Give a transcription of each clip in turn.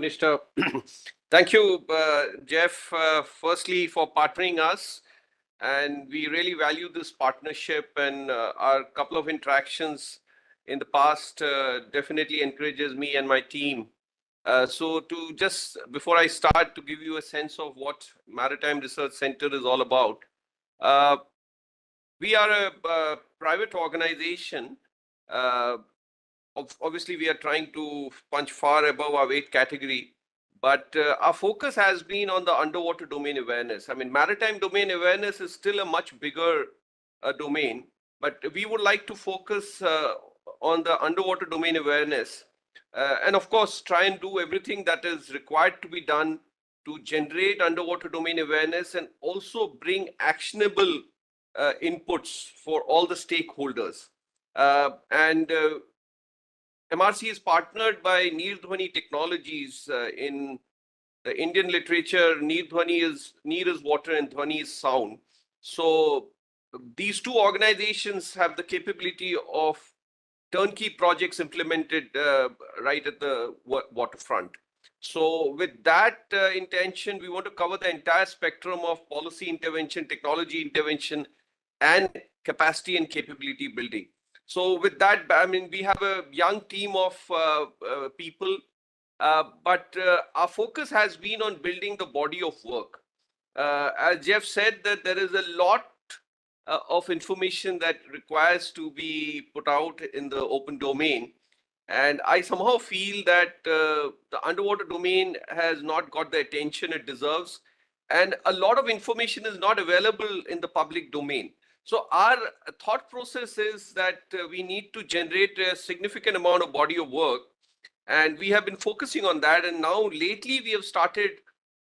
Nishta. Thank you, Jeff, firstly for partnering us. And we really value this partnership, and our couple of interactions in the past definitely encourages me and my team. So to just, before I start, to give you a sense of what Maritime Research Center is all about. Uh, we are a private organization. Uh, Obviously, we are trying to punch far above our weight category, but our focus has been on the underwater domain awareness. I mean, maritime domain awareness is still a much bigger domain, but we would like to focus on the underwater domain awareness, and of course, try and do everything that is required to be done to generate underwater domain awareness and also bring actionable inputs for all the stakeholders. And MRC is partnered by Neerdhwani Technologies. In the Indian literature, Neerdhwani is Neer is water and Dhwani is sound. So these two organizations have the capability of turnkey projects implemented right at the waterfront. So with that intention, we want to cover the entire spectrum of policy intervention, technology intervention, and capacity and capability building. So with that, I mean, we have a young team of people, but our focus has been on building the body of work. As Jeff said, that there is a lot of information that requires to be put out in the open domain. And I somehow feel that the underwater domain has not got the attention it deserves. And a lot of information is not available in the public domain. So our thought process is that we need to generate a significant amount of body of work. And we have been focusing on that. And now lately we have started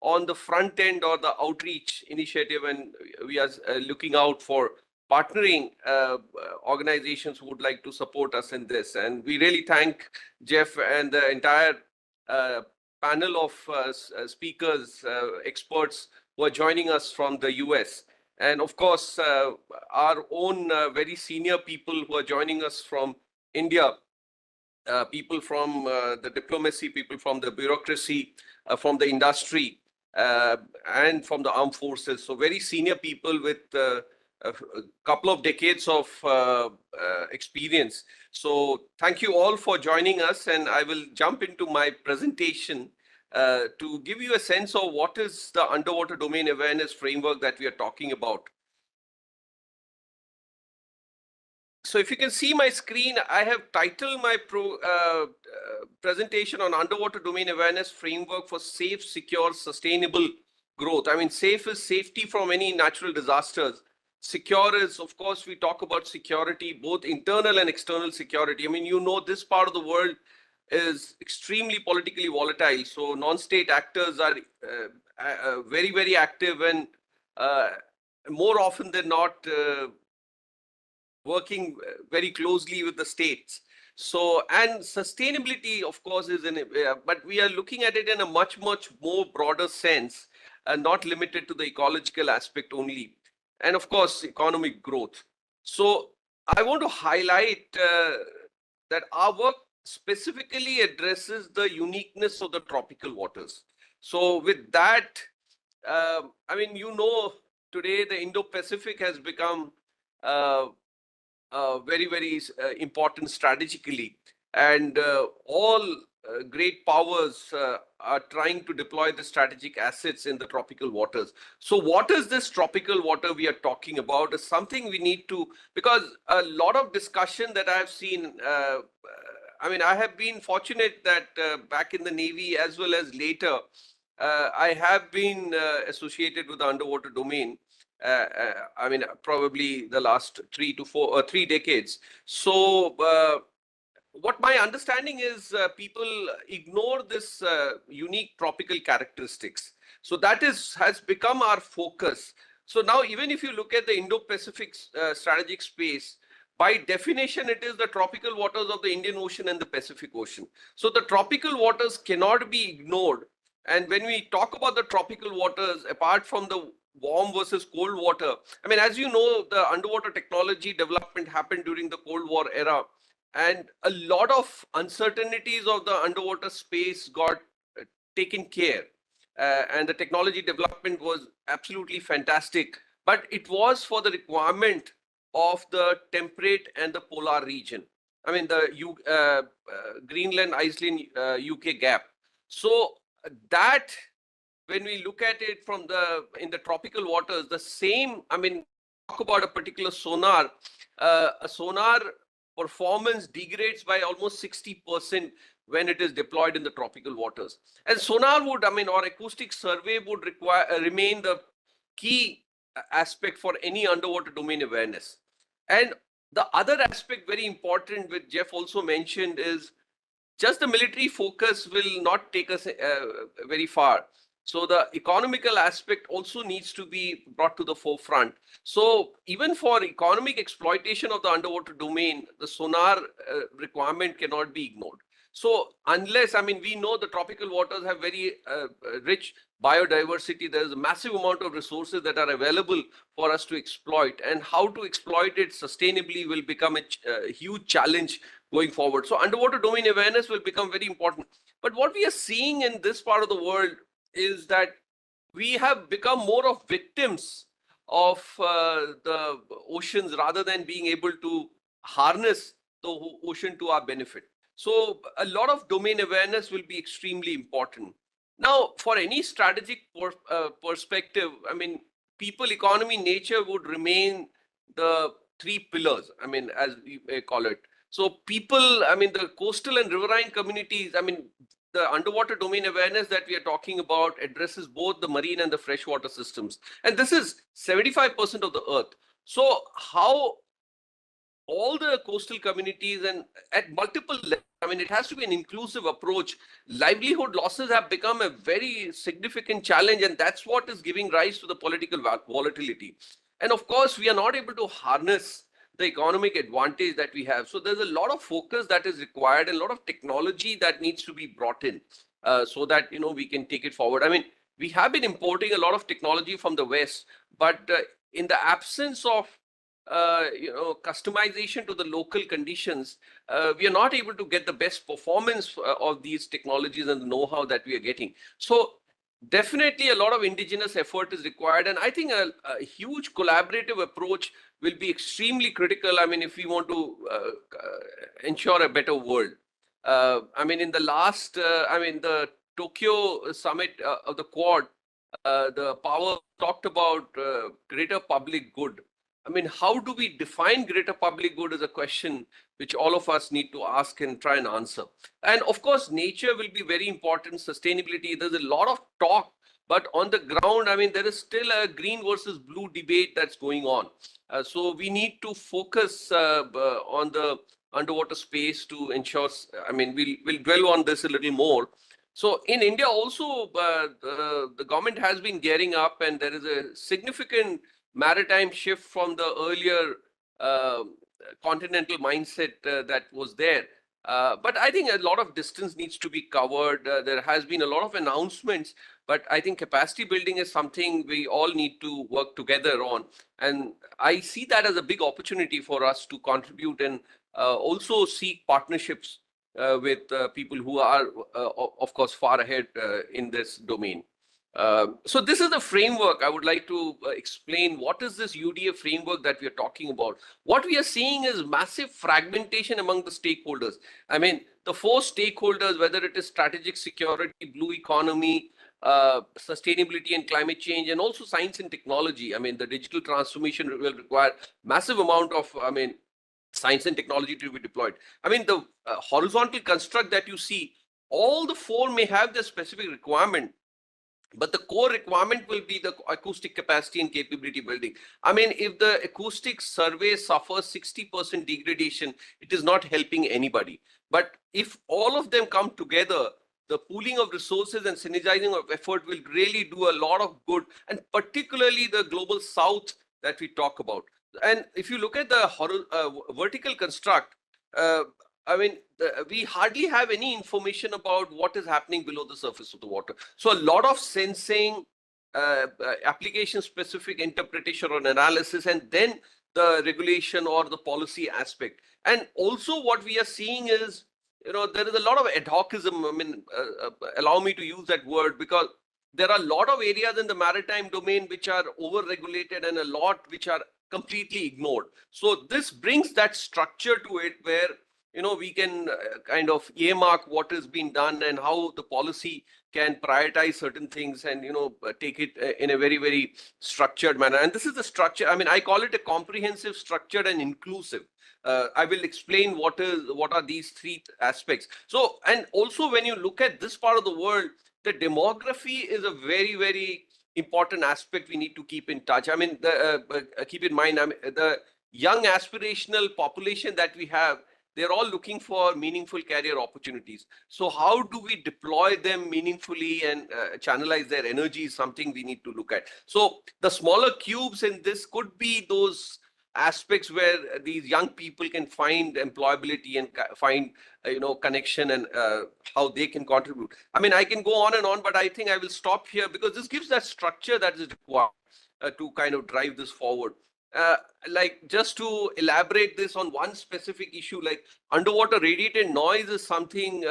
on the front end or the outreach initiative, and we are looking out for partnering organizations who would like to support us in this. And we really thank Jeff and the entire panel of speakers, experts who are joining us from the US. And of course, our own very senior people who are joining us from India, people from the diplomacy, people from the bureaucracy, from the industry, and from the armed forces. So very senior people with a couple of decades of experience. So thank you all for joining us, and I will jump into my presentation to give you a sense of what is the underwater domain awareness framework that we are talking about. So if you can see my screen, I have titled my presentation on underwater domain awareness framework for safe, secure, sustainable growth. I mean, safe is safety from any natural disasters. Secure is, of course, we talk about security, both internal and external security. I mean, you know, this part of the world is extremely politically volatile. So non-state actors are very, very active, and more often than not, working very closely with the states. So, and sustainability, of course, is in it, but we are looking at it in a much, much more broader sense, not limited to the ecological aspect only. And of course, economic growth. So I want to highlight that our work specifically addresses the uniqueness of the tropical waters. So with that, I mean, you know, today the Indo-Pacific has become very, very important strategically. And all great powers are trying to deploy the strategic assets in the tropical waters. So what is this tropical water we are talking about is something we need to, because a lot of discussion that I've seen, I mean, I have been fortunate that back in the Navy as well as later, I have been associated with the underwater domain. I mean, probably the last 3 decades. So what my understanding is, people ignore this unique tropical characteristics. So that has become our focus. So now, even if you look at the Indo-Pacific strategic space, by definition, it is the tropical waters of the Indian Ocean and the Pacific Ocean. So the tropical waters cannot be ignored. And when we talk about the tropical waters, apart from the warm versus cold water, I mean, as you know, the underwater technology development happened during the Cold War era, and a lot of uncertainties of the underwater space got taken care. And the technology development was absolutely fantastic, but it was for the requirement of the temperate and the polar region. I mean, the Greenland, Iceland, UK gap. So that, when we look at it from in the tropical waters, the same, I mean, talk about a particular sonar, a sonar performance degrades by almost 60% when it is deployed in the tropical waters. And sonar would, I mean, or acoustic survey would require remain the key aspect for any underwater domain awareness. And the other aspect, very important, which Jeff also mentioned, is just the military focus will not take us very far. So the economical aspect also needs to be brought to the forefront. So even for economic exploitation of the underwater domain, the sonar requirement cannot be ignored. So unless, I mean, we know the tropical waters have very rich biodiversity. There's a massive amount of resources that are available for us to exploit, and how to exploit it sustainably will become a huge challenge going forward. So underwater domain awareness will become very important. But what we are seeing in this part of the world is that we have become more of victims of the oceans rather than being able to harness the ocean to our benefit. So a lot of domain awareness will be extremely important. Now, for any strategic perspective, I mean, people, economy, nature would remain the three pillars, I mean, as we may call it. So people, I mean, the coastal and riverine communities, I mean, the underwater domain awareness that we are talking about addresses both the marine and the freshwater systems. And this is 75% of the earth. So how all the coastal communities, and at multiple levels, I mean, it has to be an inclusive approach. Livelihood losses have become a very significant challenge, and that's what is giving rise to the political volatility. And of course, we are not able to harness the economic advantage that we have. So there's a lot of focus that is required, and a lot of technology that needs to be brought in so that, you know, we can take it forward. I mean, we have been importing a lot of technology from the West, but in the absence of you know, customization to the local conditions, we are not able to get the best performance of these technologies and the know-how that we are getting. So definitely a lot of indigenous effort is required, and I think a huge collaborative approach will be extremely critical. I mean, if we want to ensure a better world. I mean, in the last, I mean, the Tokyo summit of the Quad, the power talked about greater public good. I mean, how do we define greater public good is a question which all of us need to ask and try and answer. And of course, nature will be very important, sustainability. There's a lot of talk, but on the ground, I mean, there is still a green versus blue debate that's going on. So we need to focus on the underwater space to ensure, I mean, we'll dwell on this a little more. So in India also, the government has been gearing up, and there is a significant maritime shift from the earlier continental mindset that was there. But I think a lot of distance needs to be covered. There has been a lot of announcements, but I think capacity building is something we all need to work together on. And I see that as a big opportunity for us to contribute and also seek partnerships with people who are, of course, far ahead in this domain. So this is the framework. I would like to explain what is this UDA framework that we are talking about. What we are seeing is massive fragmentation among the stakeholders. I mean, the four stakeholders, whether it is strategic security, blue economy, sustainability and climate change, and also science and technology. I mean, the digital transformation will require massive amount of, I mean, science and technology to be deployed. I mean, the horizontal construct that you see, all the four may have their specific requirement, but the core requirement will be the acoustic capacity and capability building. I mean, if the acoustic survey suffers 60% degradation, it is not helping anybody. But if all of them come together, the pooling of resources and synergizing of effort will really do a lot of good, and particularly the global south that we talk about. And if you look at the vertical construct, I mean, we hardly have any information about what is happening below the surface of the water. So a lot of sensing, application-specific interpretation or analysis, and then the regulation or the policy aspect. And also what we are seeing is there is a lot of ad hocism. I mean, allow me to use that word, because there are a lot of areas in the maritime domain which are over-regulated and a lot which are completely ignored. So this brings that structure to it where, we can kind of earmark what has been done and how the policy can prioritize certain things and, take it in a very, very structured manner. And this is the structure. I mean, I call it a comprehensive, structured, and inclusive. I will explain what are these three aspects. So, and also when you look at this part of the world, the demography is a very, very important aspect we need to keep in touch. I mean, keep in mind, the young aspirational population that we have, they're all looking for meaningful career opportunities. So how do we deploy them meaningfully and channelize their energy is something we need to look at. So the smaller cubes in this could be those aspects where these young people can find employability and find connection and how they can contribute. I mean, I can go on and on, but I think I will stop here because this gives that structure that is required to kind of drive this forward. Like, just to elaborate this on one specific issue, like underwater radiated noise is something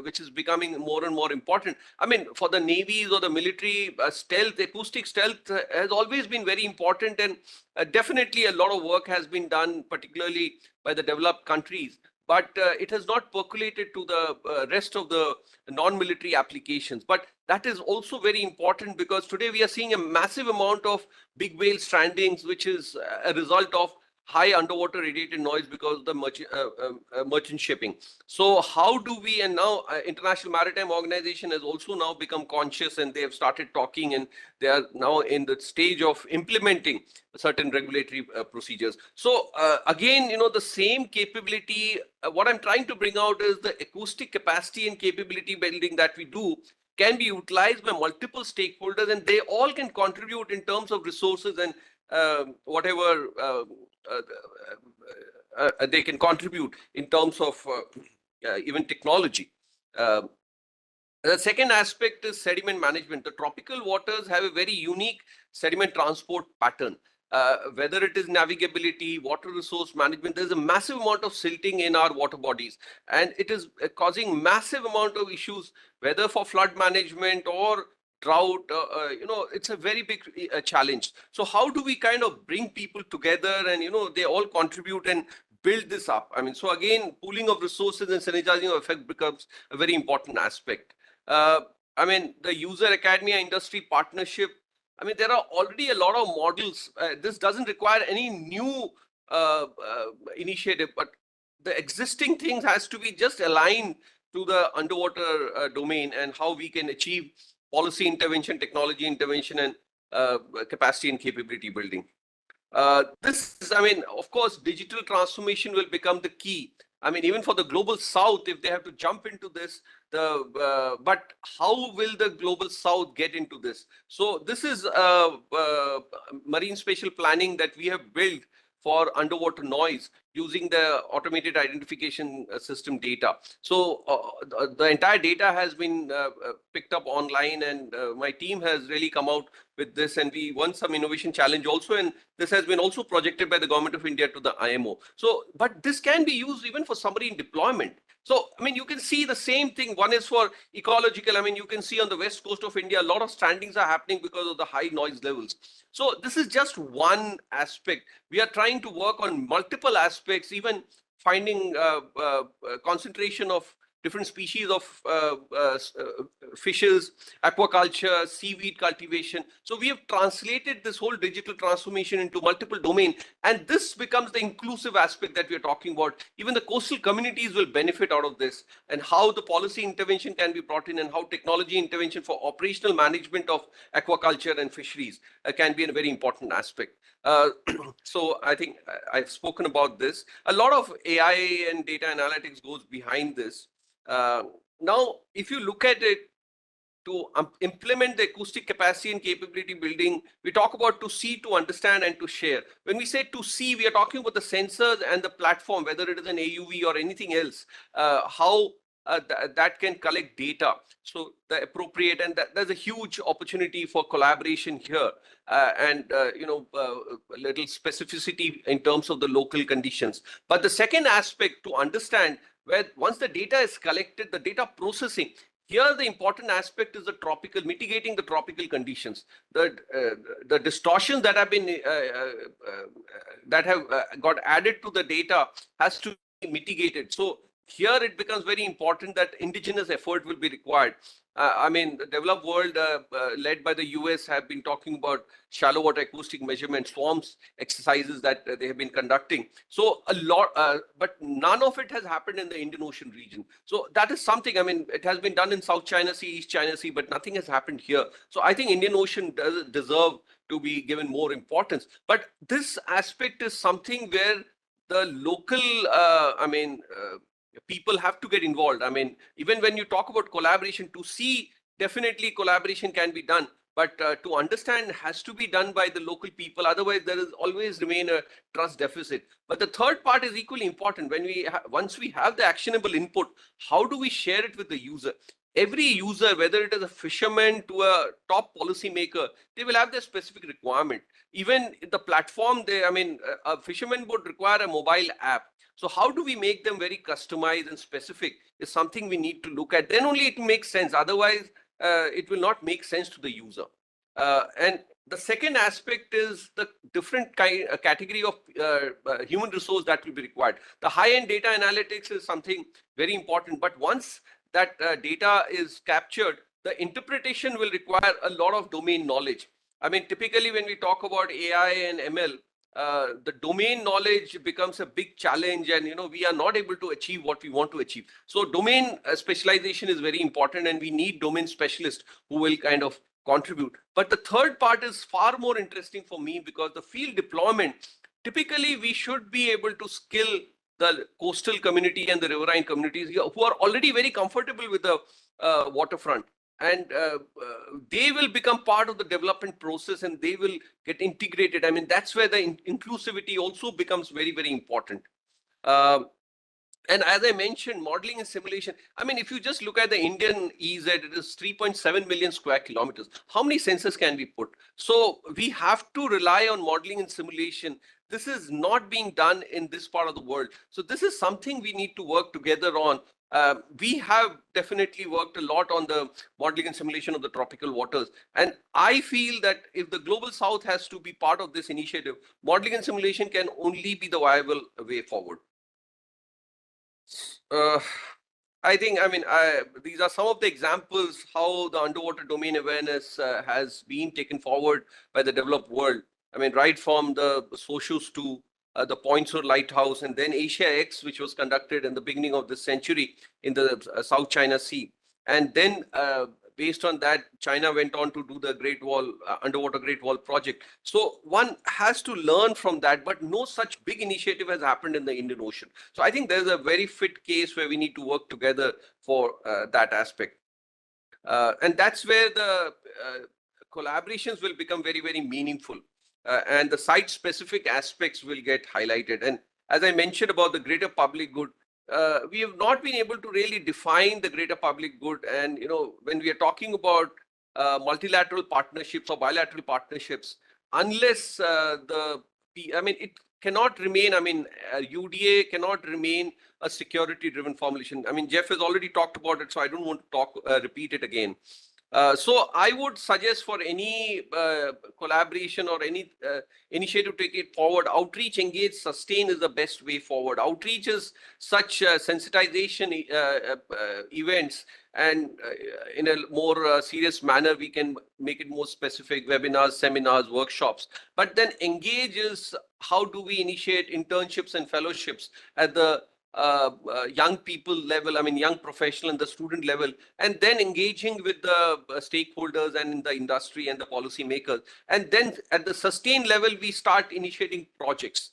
which is becoming more and more important. I mean, for the navies or the military, acoustic stealth has always been very important, and definitely a lot of work has been done, particularly by the developed countries. But it has not percolated to the rest of the non-military applications. But that is also very important because today we are seeing a massive amount of big whale strandings, which is a result of high underwater radiated noise because of the merchant shipping. So how do we, and now International Maritime Organization has also now become conscious, and they have started talking, and they are now in the stage of implementing certain regulatory procedures. So again, the same capability, what I'm trying to bring out is the acoustic capacity and capability building that we do can be utilized by multiple stakeholders, and they all can contribute in terms of resources and whatever they can contribute in terms of even technology. The second aspect is sediment management. The tropical waters have a very unique sediment transport pattern. Whether it is navigability, water resource management, there's a massive amount of silting in our water bodies, and it is causing massive amount of issues, whether for flood management or drought. It's a very big challenge. So how do we kind of bring people together and, they all contribute and build this up? I mean, so again, pooling of resources and synergizing of effect becomes a very important aspect. I mean, the user academia industry partnership, I mean, there are already a lot of models. This doesn't require any new initiative, but the existing things has to be just aligned to the underwater domain and how we can achieve policy intervention, technology intervention, and capacity and capability building. This is, I mean, of course, digital transformation will become the key. I mean, even for the global south, if they have to jump into this, but how will the global south get into this? So this is marine spatial planning that we have built for underwater noise using the automated identification system data. So the entire data has been picked up online, and my team has really come out with this, and we won some innovation challenge also, and this has been also projected by the Government of India to the IMO. So, but this can be used even for submarine deployment. So, I mean, you can see the same thing. One is for ecological. I mean, you can see on the west coast of India, a lot of strandings are happening because of the high noise levels. So this is just one aspect. We are trying to work on multiple aspects, even finding concentration of different species of fishes, aquaculture, seaweed cultivation. So we have translated this whole digital transformation into multiple domains, and this becomes the inclusive aspect that we are talking about. Even the coastal communities will benefit out of this, and how the policy intervention can be brought in, and how technology intervention for operational management of aquaculture and fisheries can be a very important aspect. So I think I've spoken about this. A lot of AI and data analytics goes behind this. Now, if you look at it, to implement the acoustic capacity and capability building, we talk about to see, to understand, and to share. When we say to see, we are talking about the sensors and the platform, whether it is an AUV or anything else, how that can collect data. So the appropriate, and there's a huge opportunity for collaboration here, and a little specificity in terms of the local conditions. But the second aspect, to understand, where once the data is collected, the data processing, here the important aspect is the mitigating the tropical conditions. The distortions that have been got added to the data has to be mitigated. So here it becomes very important that indigenous effort will be required. I mean, the developed world, led by the US, have been talking about shallow water acoustic measurement swarms exercises that they have been conducting. So a lot, but none of it has happened in the Indian Ocean region. So that is something, I mean, it has been done in South China Sea, East China Sea, but nothing has happened here. So I think Indian Ocean does deserve to be given more importance. But this aspect is something where the local, people have to get involved. I mean, even when you talk about collaboration, to see, definitely collaboration can be done, but to understand has to be done by the local people. Otherwise, there is always remain a trust deficit. But the third part is equally important. When once we have the actionable input, how do we share it with the user? Every user, whether it is a fisherman to a top policy maker, they will have their specific requirement. Even the platform, a fisherman would require a mobile app. So how do we make them very customized and specific is something we need to look at. Then only it makes sense. Otherwise, it will not make sense to the user. And the second aspect is the different category of human resource that will be required. The high-end data analytics is something very important. But once that data is captured, the interpretation will require a lot of domain knowledge. I mean, typically when we talk about AI and ML, the domain knowledge becomes a big challenge, and we are not able to achieve what we want to achieve. So domain specialization is very important, and we need domain specialists who will kind of contribute. But the third part is far more interesting for me, because the field deployment, typically we should be able to skill the coastal community and the riverine communities here, who are already very comfortable with the waterfront, and they will become part of the development process, and they will get integrated. I mean, that's where the inclusivity also becomes very, very important. And as I mentioned, modeling and simulation, I mean, if you just look at the Indian EZ, it is 3.7 million square kilometers. How many sensors can we put? So we have to rely on modeling and simulation. This is not being done in this part of the world. So this is something we need to work together on. We have definitely worked a lot on the modeling and simulation of the tropical waters. And I feel that if the Global South has to be part of this initiative, modeling and simulation can only be the viable way forward. I think, these are some of the examples how the underwater domain awareness has been taken forward by the developed world. I mean, right from the socials to the Points-Sur Lighthouse, and then Asia X, which was conducted in the beginning of this century in the South China Sea. And then based on that, China went on to do the Great Wall, underwater Great Wall project. So one has to learn from that, but no such big initiative has happened in the Indian Ocean. So I think there's a very fit case where we need to work together for that aspect. And that's where the collaborations will become very, very meaningful. And the site-specific aspects will get highlighted. And as I mentioned about the greater public good, we have not been able to really define the greater public good. And when we are talking about multilateral partnerships or bilateral partnerships, unless it cannot remain. UDA cannot remain a security-driven formulation. I mean, Jeff has already talked about it, so I don't want to repeat it again. So I would suggest for any collaboration or any initiative to take it forward, outreach, engage, sustain is the best way forward. Outreach is such sensitization events, and in a more serious manner, we can make it more specific: webinars, seminars, workshops. But then engage is how do we initiate internships and fellowships at the young people level, young professional and the student level, and then engaging with the stakeholders and in the industry and the policy makers. And then at the sustained level, we start initiating projects,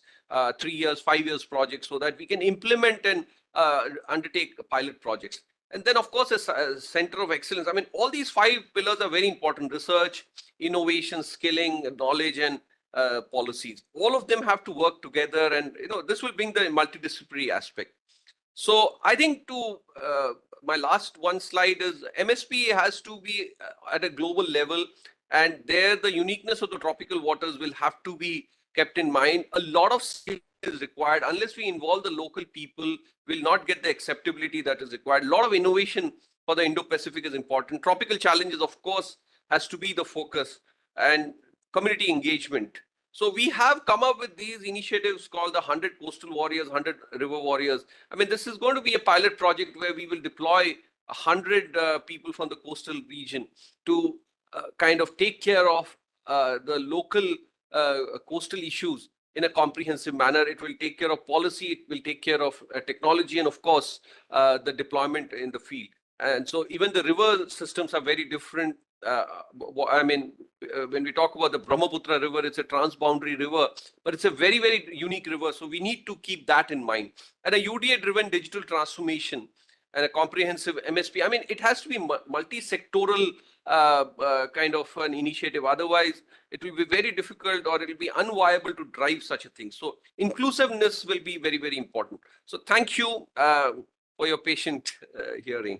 3 years, 5 years projects, so that we can implement and undertake pilot projects. And then, of course, a center of excellence. All these 5 pillars are very important: research, innovation, skilling, knowledge, and policies. All of them have to work together, and this will bring the multidisciplinary aspect. So I think my last one slide is MSP has to be at a global level, and there the uniqueness of the tropical waters will have to be kept in mind. A lot of skills is required. Unless we involve the local people, we'll not get the acceptability that is required. A lot of innovation for the Indo-Pacific is important. Tropical challenges, of course, has to be the focus, and community engagement. So we have come up with these initiatives called the 100 Coastal Warriors, 100 River Warriors. I mean, this is going to be a pilot project where we will deploy 100 people from the coastal region to kind of take care of the local coastal issues in a comprehensive manner. It will take care of policy, it will take care of technology, and of course, the deployment in the field. And so even the river systems are very different. I mean, when we talk about the Brahmaputra River, it's a transboundary river, but it's a very, very unique river. So we need to keep that in mind. And a UDA-driven digital transformation and a comprehensive MSP. I mean, it has to be multi-sectoral kind of an initiative. Otherwise, it will be very difficult, or it will be unviable to drive such a thing. So inclusiveness will be very, very important. So thank you for your patient hearing.